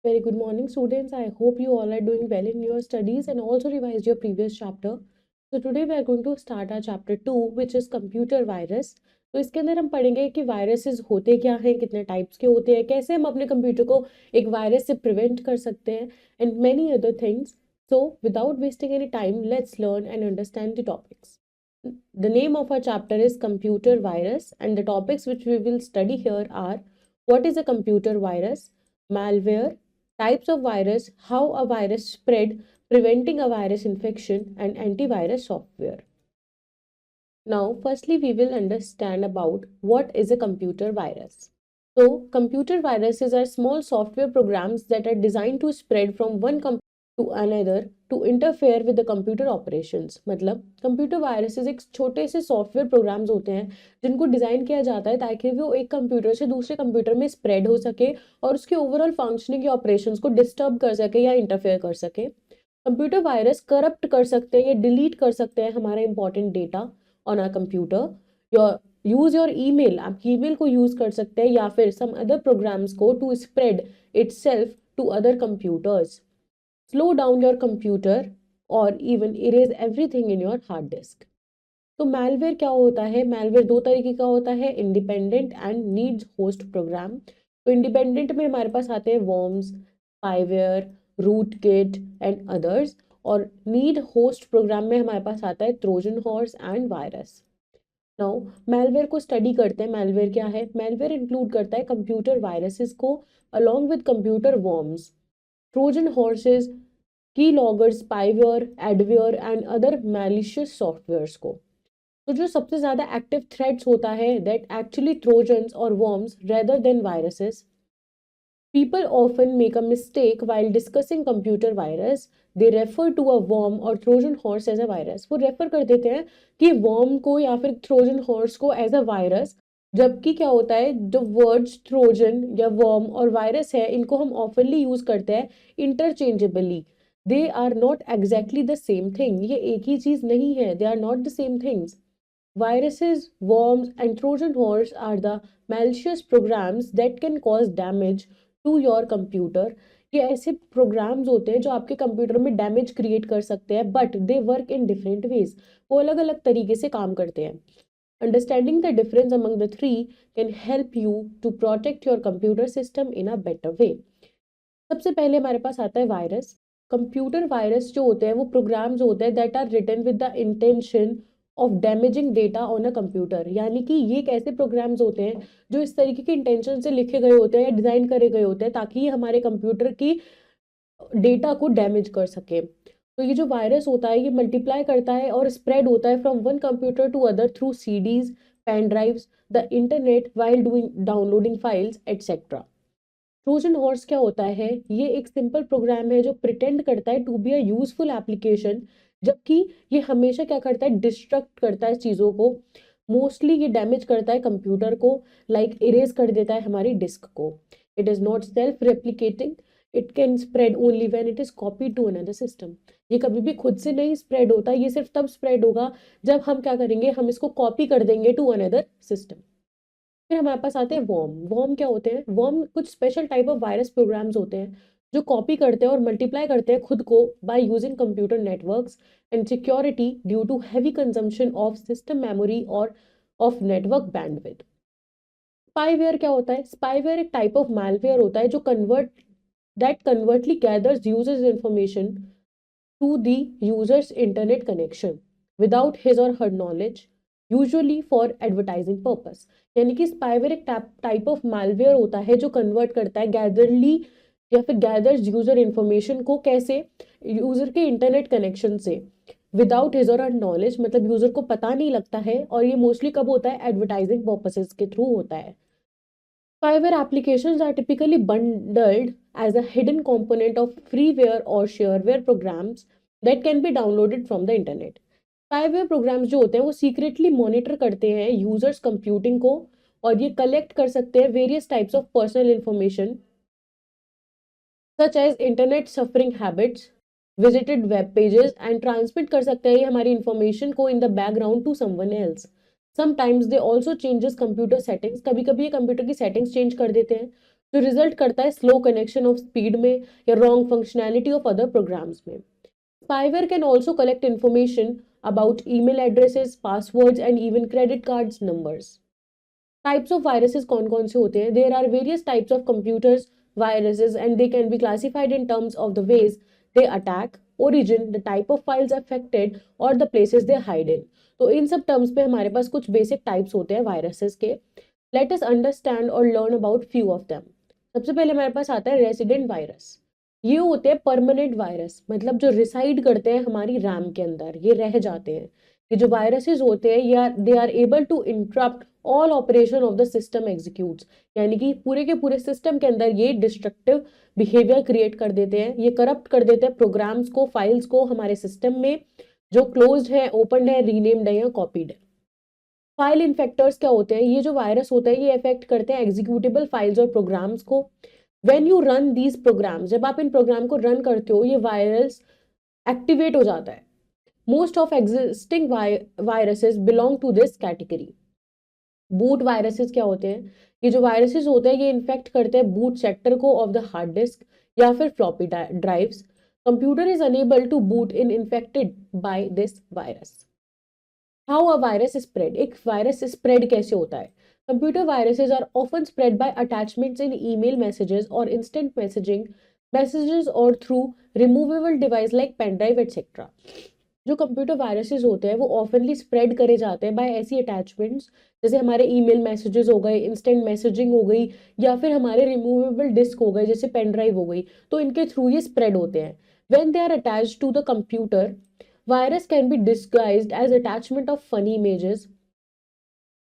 Very good morning, students. I hope you all are doing well in your studies and also revised your previous chapter. So today we are going to start our chapter 2, which is computer virus. तो इसके अंदर हम पढ़ेंगे कि viruses होते क्या हैं, कितने टाइप्स के होते हैं, कैसे हम अपने कंप्यूटर को एक वायरस से प्रिवेंट कर सकते हैं and many other things. So without wasting any time, let's learn and understand the topics. The name of our chapter is computer virus and the topics which we will study here are: what is a computer virus, malware, types of virus, how a virus spread, preventing a virus infection, and antivirus software. Now, firstly, we will understand about what is a computer virus. So, computer viruses are small software programs that are designed to spread from one computer to another to interfere with the computer operations. मतलब computer viruses एक छोटे से software programmes होते हैं जिनको design किया जाता है ताकि वो एक कंप्यूटर से दूसरे कंप्यूटर में स्प्रेड हो सके और उसके ओवरऑल फंक्शनिंग या ऑपरेशंस को डिस्टर्ब कर सके या इंटरफेयर कर सके. कंप्यूटर वायरस करप्ट कर सकते हैं या डिलीट कर सकते हैं हमारा important data on our computer. Your use your email, आप ईमेल को यूज कर सकते हैं या फिर सम अदर प्रोग्राम्स को to spread itself to other computers, slow down your computer और even erase everything in your hard disk. तो मैलवेयर क्या होता है? मैलवेयर दो तरीके का होता है, independent and needs host program. तो इंडिपेंडेंट में हमारे पास आते हैं worms, spyware, root kit and others, और नीड होस्ट प्रोग्राम में हमारे पास आता है Trojan horse and virus. Now malware को स्टडी करते हैं. मैलवेयर क्या है? मैलवेयर इंक्लूड करता है कंप्यूटर वायरसेस को along with computer worms, Trojan horses, key logger, spyware, adware and other malicious softwares को. तो जो सबसे ज्यादा एक्टिव थ्रेट्स होता है दैट एक्चुअली ट्रोजन्स और worms rather than viruses. People often make a mistake while discussing computer virus. They refer to a worm or Trojan horse as a virus. वो refer कर देते हैं कि worm को या फिर Trojan horse को as a virus, जबकि क्या होता है, जो words Trojan या worm और virus है इनको हम oftenly use करते हैं interchangeably. They are not exactly the same thing. ये एक ही चीज नहीं है. They are not the same things. Viruses, worms, and Trojan horse are the malicious programs that can cause damage to your computer. ये ऐसे programmes होते हैं जो आपके कंप्यूटर में डैमेज क्रिएट कर सकते हैं, but they work in different ways. वो अलग अलग तरीके से काम करते हैं. Understanding the difference among the three can help you to protect your computer system in a better way. सबसे पहले हमारे पास आता है वायरस. कंप्यूटर वायरस जो होते हैं वो प्रोग्राम्स होते हैं that are written with the intention of damaging data on a computer. यानी कि ये एक ऐसे प्रोग्राम्स होते हैं जो इस तरीके के इंटेंशन से लिखे गए होते हैं या डिजाइन करे गए होते हैं ताकि ये हमारे कंप्यूटर की डेटा को डैमेज कर सके. तो ये जो वायरस होता है ये मल्टीप्लाई करता है और स्प्रेड होता है from one computer to other through CDs, pen drives, the internet, while doing downloading files etcetera. Trojan horse क्या होता है? ये एक सिंपल प्रोग्राम है जो प्रिटेंड करता है to be a useful application, जबकि ये हमेशा क्या करता है, डिस्ट्रक्ट करता है चीज़ों को. मोस्टली ये डैमेज करता है कंप्यूटर को, लाइक इरेज कर देता है हमारी डिस्क को. It is not self replicating. It can spread only when it is copy to another system. ये कभी भी खुद से नहीं स्प्रेड होता. ये सिर्फ तब स्प्रेड होगा जब हम क्या करेंगे, हम इसको कॉपी कर देंगे टू अनदर सिस्टम. फिर हमारे पास आते हैं वर्म. वर्म क्या होते हैं? वर्म कुछ special type of virus programs होते हैं जो कॉपी करते हैं और मल्टीप्लाई करते हैं खुद को by using computer networks and security due to heavy consumption of system memory और ऑफ नेटवर्क बैंडविड्थ. स्पाईवेयर क्या होता है? स्पाईवेयर एक टाइप ऑफ मैलवेयर होता है जो covertly gathers users information to the users internet connection without his or her knowledge, usually for advertising purpose. यानी कि स्पाईवेयर एक टाइप ऑफ मैलवेयर होता है जो कन्वर्ट करता है गैदरली या फिर गैदर्स यूजर इंफॉर्मेशन को. कैसे? यूजर के इंटरनेट कनेक्शन से, without his or her knowledge, मतलब यूजर को पता नहीं लगता है. और ये मोस्टली कब होता है? एडवर्टाइजिंग पर्पसेस के थ्रू होता है. Spyware applications are typically bundled as a hidden component of freeware or shareware programs that can be downloaded from the internet. Spyware programs जो होते हैं वो secretly monitor करते हैं users computing को और ये collect कर सकते हैं various types of personal information such as internet surfing habits, visited web pages and transmit कर सकते हैं ये हमारी information को in the background to someone else. Sometimes they also changes computer settings. कभी कभी ये कंप्यूटर की सेटिंग्स चेंज कर देते हैं जो रिजल्ट करता है स्लो कनेक्शन ऑफ स्पीड में या wrong functionality of other programs में। Spyware can also collect information about email addresses, passwords and even credit cards numbers. Types of viruses कौन कौन से होते हैं? There are various types of computers viruses and they can be classified in terms of the ways they attack, origin, the type of files affected और the places they hide in. तो इन सब terms पे हमारे पास कुछ basic types होते हैं viruses के. Let us understand or learn about few of them. सबसे पहले हमारे पास आता है रेसिडेंट वायरस. ये होते हैं परमानेंट वायरस, मतलब जो रिसाइड करते हैं हमारी रैम के अंदर, ये रह जाते हैं. ये जो वायरसेस होते हैं they are able to interrupt all operation of the system executes, यानी कि पूरे के पूरे सिस्टम के अंदर ये डिस्ट्रक्टिव बिहेवियर क्रिएट कर देते हैं, ये करप्ट कर देते हैं प्रोग्राम्स को, फाइल्स को हमारे सिस्टम में जो क्लोज्ड है, ओपन है, रीनेम्ड है या कॉपीड है. फाइल इन्फेक्टर्स क्या होते हैं? ये जो वायरस होता है ये इफेक्ट करते हैं एग्जीक्यूटेबल फाइल्स और प्रोग्राम्स को. When you run these programs, जब आप इन प्रोग्राम को रन करते हो ये वायरस एक्टिवेट हो जाता है. Most of existing viruses belong to this category. Boot viruses क्या होते हैं? ये जो वायरसेस होते हैं ये इन्फेक्ट करते हैं बूट सेक्टर को ऑफ द हार्ड डिस्क या फिर floppy drives. Computer is unable to boot in infected by this virus. How a virus spread? एक वायरस स्प्रेड कैसे होता है? Computer viruses are often spread by attachments in email messages or instant messages or through removable device like pen drive etc. जो computer viruses होते हैं वो ऑफनली spread करे जाते हैं बाय ऐसी अटैचमेंट्स जैसे हमारे ईमेल मैसेजेस हो गए, इंस्टेंट मैसेजिंग हो गई या फिर हमारे रिमूवेबल डिस्क हो गए जैसे पेन ड्राइव हो गई, तो इनके थ्रू ये स्प्रेड होते हैं. When they are attached to the computer, virus can be disguised as attachment of funny images.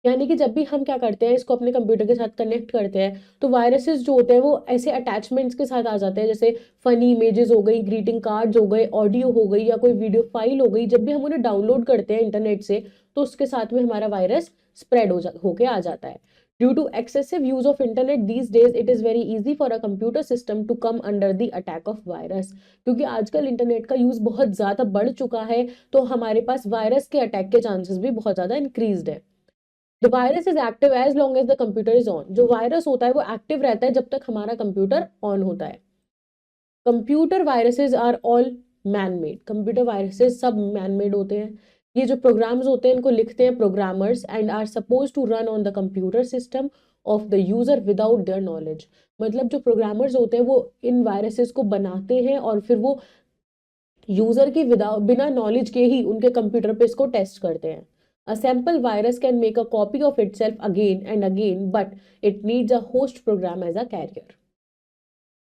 यानी कि जब भी हम क्या करते हैं इसको अपने कंप्यूटर के साथ कनेक्ट करते हैं तो वायरसेस जो होते हैं वो ऐसे अटैचमेंट्स के साथ आ जाते हैं जैसे फनी इमेजेस हो गई, ग्रीटिंग कार्ड्स हो गए, ऑडियो हो गई या कोई वीडियो फाइल हो गई. जब भी हम उन्हें डाउनलोड करते हैं इंटरनेट से तो उसके साथ में हमारा वायरस स्प्रेड होके आ जाता है. Due to excessive use of internet these days it is very easy for a computer system to come under the attack of virus. क्योंकि आजकल इंटरनेट का यूज बहुत ज्यादा बढ़ चुका है तो हमारे पास वायरस के अटैक के चांसेस भी बहुत ज्यादा इंक्रीज है. The virus is active as long as the computer is on. जो वायरस होता है वो एक्टिव रहता है जब तक हमारा कंप्यूटर ऑन होता है. Computer viruses are all man made. Computer viruses सब मैन मेड होते हैं. ये जो प्रोग्राम्स होते हैं इनको लिखते हैं programmers and are suppose to run on the computer system of the user without their knowledge. मतलब जो प्रोग्रामर्स होते हैं वो इन वायरसेस को बनाते हैं और फिर वो यूजर की बिना नॉलेज के ही उनके कंप्यूटर पे इसको टेस्ट करते हैं. A sample virus can make a copy of itself again and again, but it needs a host program as a carrier.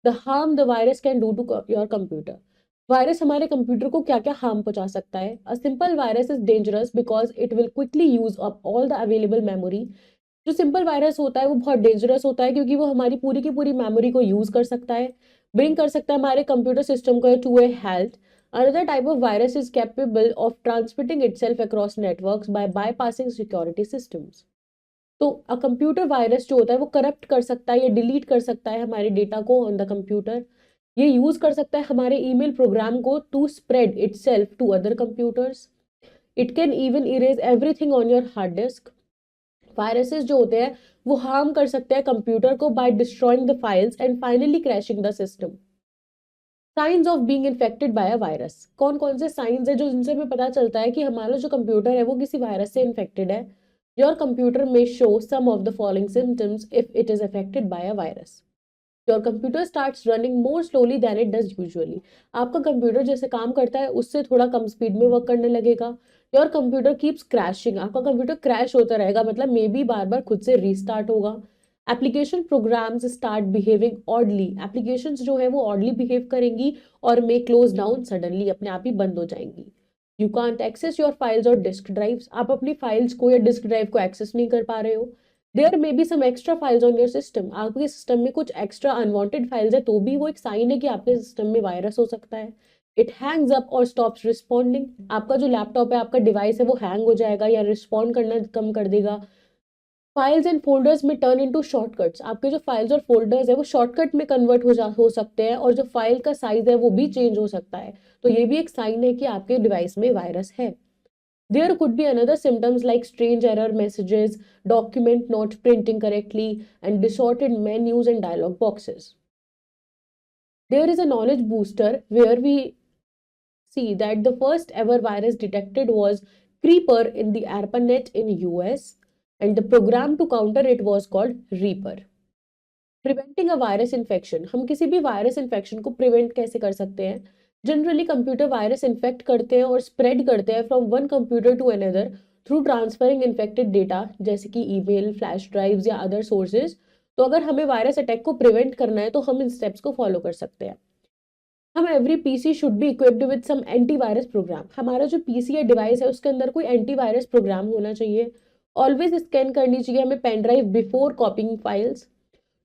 The harm the virus can do to your computer. Virus हमारे computer को क्या क्या harm पहुंचा सकता है? A simple virus is dangerous because it will quickly use up all the available memory. जो simple virus होता है वो बहुत डेंजरस होता है क्योंकि वो हमारी पूरी की पूरी मेमोरी को यूज कर सकता है, ब्रिंग कर सकता है हमारे कंप्यूटर सिस्टम को to a health. Another type of virus is capable of transmitting itself across networks by bypassing security systems. तो अ कंप्यूटर वायरस जो होता है वो करप्ट कर सकता है या डिलीट कर सकता है हमारे डेटा को ऑन द कंप्यूटर. ये यूज कर सकता है हमारे ईमेल प्रोग्राम को to spread itself to other computers. It can even erase everything on your hard disk. Viruses जो होते हैं वो हार्म कर सकते हैं कंप्यूटर को by destroying the files and finally crashing the system. Signs of being infected by a virus. कौन कौन से साइंस है जो जिनसे हमें पता चलता है कि हमारा जो कंप्यूटर है वो किसी वायरस से इन्फेक्टेड है? योर कंप्यूटर में show some of the following symptoms if it is affected by a virus. Your computer starts running more slowly than it does usually. आपका कंप्यूटर जैसे काम करता है उससे थोड़ा कम स्पीड में वर्क करने लगेगा. Your computer keeps crashing. आपका कंप्यूटर क्रैश होता रहेगा, मतलब मे बी बार बार खुद से रीस्टार्ट होगा. Application programs start behaving oddly. Applications जो है वो ऑडली बिहेव करेंगी और मे क्लोज डाउन सडनली, अपने आप ही बंद हो जाएंगी. You can't access your files और डिस्क ड्राइव्स. आप अपनी फाइल्स को या डिस्क ड्राइव को एक्सेस नहीं कर पा रहे हो. There may be some extra files on your system. आपके सिस्टम में कुछ एक्स्ट्रा अनवांटेड फाइल्स है तो भी वो एक साइन है कि आपके सिस्टम में वायरस हो सकता है. इट हैंग्स अप और स्टॉप्स रिस्पॉन्डिंग. आपका जो लैपटॉप है, आपका डिवाइस है वो हैंग हो जाएगा या रिस्पॉन्ड करना कम कर देगा. फाइल्स एंड फोल्डर्स में टर्न इनटू शॉर्टकट्स. आपके जो फाइल्स और फोल्डर्स है वो शॉर्टकट में कन्वर्ट हो सकते हैं और जो फाइल का साइज है वो भी चेंज हो सकता है. तो ये भी एक साइन है कि आपके डिवाइस में वायरस है. There could be another symptoms like strange error messages, document not printing correctly, and distorted menus and dialog boxes. There is a knowledge booster where we see that the first ever virus detected was Creeper in the ARPANET in US, and the program to counter it was called Reaper. Preventing a virus infection, हम किसी भी virus infection को prevent कैसे कर सकते हैं? Generally computer virus infect करते हैं और स्प्रेड करते हैं from one computer to another through transferring infected data, जैसे कि ईमेल, फ्लैश ड्राइव्स या अदर सोर्सेज। तो अगर हमें वायरस अटैक को प्रिवेंट करना है तो हम इन स्टेप्स को फॉलो कर सकते हैं। हम every PC should be equipped with some antivirus program. हमारा जो पीसी या डिवाइस है उसके अंदर कोई एंटीवायरस प्रोग्राम होना चाहिए। ऑलवेज स्कैन करनी चाहिए हमें pen drive before copying files.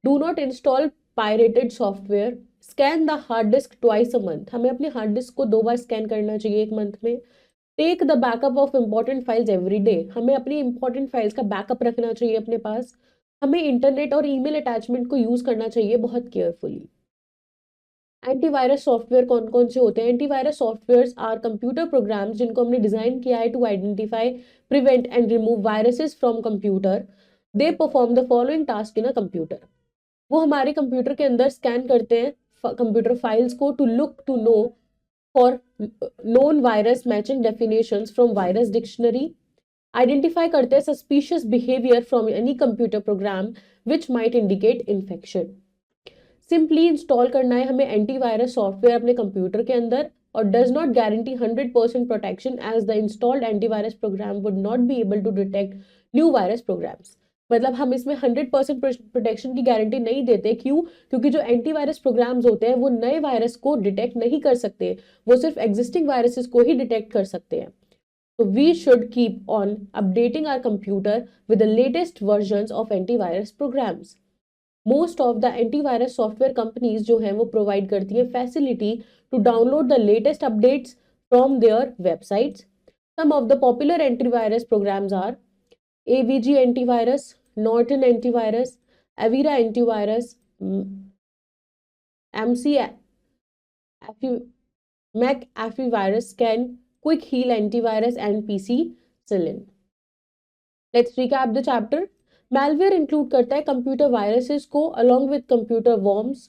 Do not install pirated software. Scan the hard disk twice a month. हमें अपने हार्ड डिस्क को 2 बार स्कैन करना चाहिए एक मंथ में। Take the backup of important files every day. हमें अपनी इंपॉर्टेंट फाइल्स का बैकअप रखना चाहिए अपने पास। हमें इंटरनेट और ईमेल अटैचमेंट को यूज करना चाहिए बहुत केयरफुली। एंटीवायरस सॉफ्टवेयर कौन कौन से होते हैं? Antivirus software are computer programs जिनको हमने डिजाइन किया है to identify, prevent and remove viruses from computer. They perform the following task in a computer. वो हमारे कंप्यूटर के अंदर स्कैन करते हैं कंप्यूटर फाइल्स को to look to know for known virus matching definitions from virus dictionary. Identify करते हैं suspicious behaviour from any computer program which might indicate infection. Simply install करना है हमें एंटीवायरस सॉफ्टवेयर अपने कंप्यूटर के अंदर और does not guarantee 100% protection as the installed antivirus program would not be able to detect new virus programs. मतलब हम इसमें 100% प्रोटेक्शन की गारंटी नहीं देते। क्यों? क्योंकि जो एंटीवायरस प्रोग्राम्स होते हैं वो नए वायरस को डिटेक्ट नहीं कर सकते, वो सिर्फ एग्जिस्टिंग वायरसेस को ही डिटेक्ट कर सकते हैं। So we should keep on updating our computer with the latest versions of antivirus programs. Most of the antivirus software companies जो हैं वो provide करती हैं facility to download the latest updates from their websites. Some of the popular antivirus programs are AVG antivirus, Norton antivirus, Avira antivirus, MC, Mac antivirus Scan, Quick Heal antivirus, and PC Cillin. Let's recap the chapter. Malware include करता है computer viruses को along with computer worms,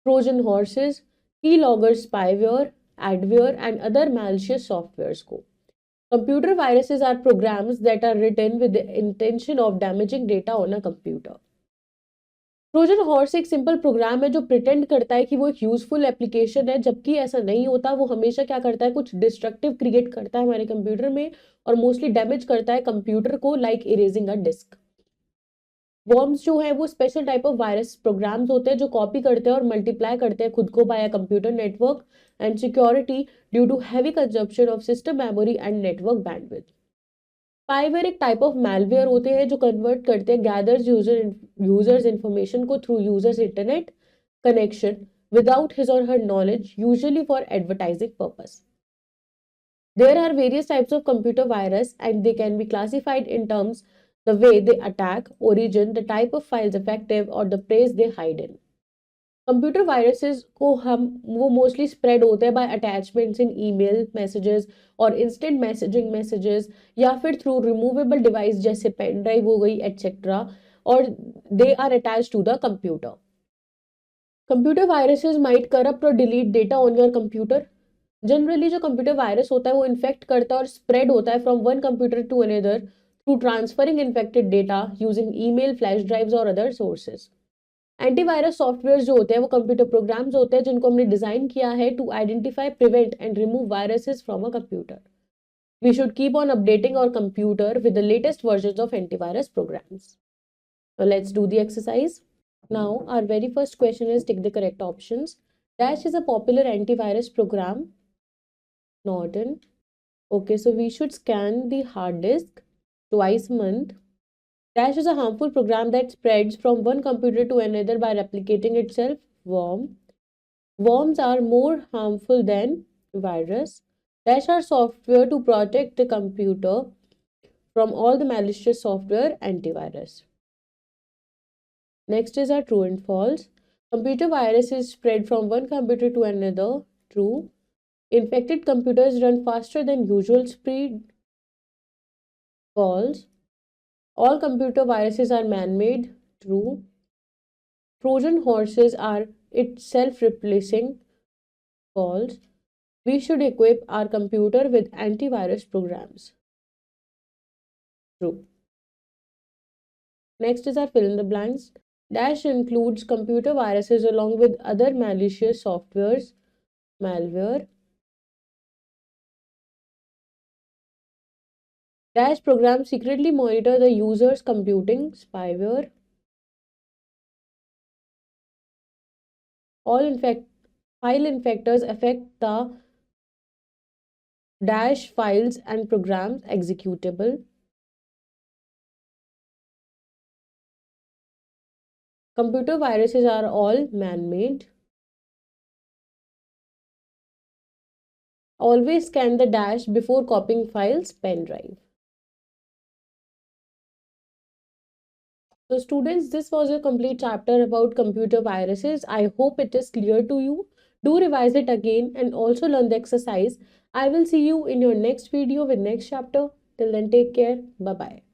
Trojan horses, keyloggers spyware, adware and other malicious softwares को. Computer viruses are programs that are written with the intention of damaging data on a computer. Trojan horse एक simple programme है जो pretend करता है कि वो एक useful application है, जबकि ऐसा नहीं होता। वो हमेशा क्या करता है, कुछ डिस्ट्रक्टिव क्रिएट करता है हमारे कंप्यूटर में और मोस्टली डैमेज करता है कंप्यूटर को, like erasing a disk. Worms जो है वो special type of virus programs होते हैं जो कॉपी करते हैं और मल्टीप्लाई करते हैं खुद को by computer network and security due to heavy consumption of system memory and network bandwidth. Spyware एक टाइप ऑफ मैलवेयर होते हैं जो कन्वर्ट करते हैं गैदर्स यूजर्स इंफॉर्मेशन को through users internet connection without his or her knowledge, usually for advertising purpose. There are various types of computer virus and they can be classified in terms the way they attack, origin, the type of files effective or the place they hide in. Computer viruses को वो mostly spread होते हैं by attachments in email messages और instant messaging messages या फिर through removable device जैसे pen drive हो गई एटसेट्रा, और they are attached to the computer. Computer viruses might corrupt और delete data on your computer. Generally जो कंप्यूटर वायरस होता है वो इन्फेक्ट करता है और स्प्रेड होता है from one computer to another through transferring infected data using email, flash drives और अदर सोर्सेज। एंटीवायरस सॉफ्टवेयर जो होते हैं वो कंप्यूटर प्रोग्राम्स होते हैं जिनको हमने डिजाइन किया है to identify, prevent and remove viruses from a computer. We should keep on updating our computer with the latest versions of antivirus programs. Now let's do the exercise. Now our very first question is tick the correct options. Dash is a popular antivirus program. Norton. Okay, so we should scan the hard disk twice a month. Dash is a harmful program that spreads from one computer to another by replicating itself. Worm. Worms are more harmful than virus. Dash are software to protect the computer from all the malicious software antivirus. Next is our true and false. Computer viruses spread from one computer to another. True. Infected computers run faster than usual speed. False. All computer viruses are man-made. True. Trojan horses are it self-replacing. False. We should equip our computer with antivirus programs. True. Next is our fill in the blanks. Dash includes computer viruses along with other malicious softwares, malware. Dash programs secretly monitor the user's computing, spyware. All file infectors affect the Dash files and programs executable. Computer viruses are all man-made. Always scan the Dash before copying files, pen drive. So students, this was a complete chapter about computer viruses. I hope it is clear to you. Do revise it again and also learn the exercise. I will see you in your next video with next chapter. Till then, take care. Bye-bye.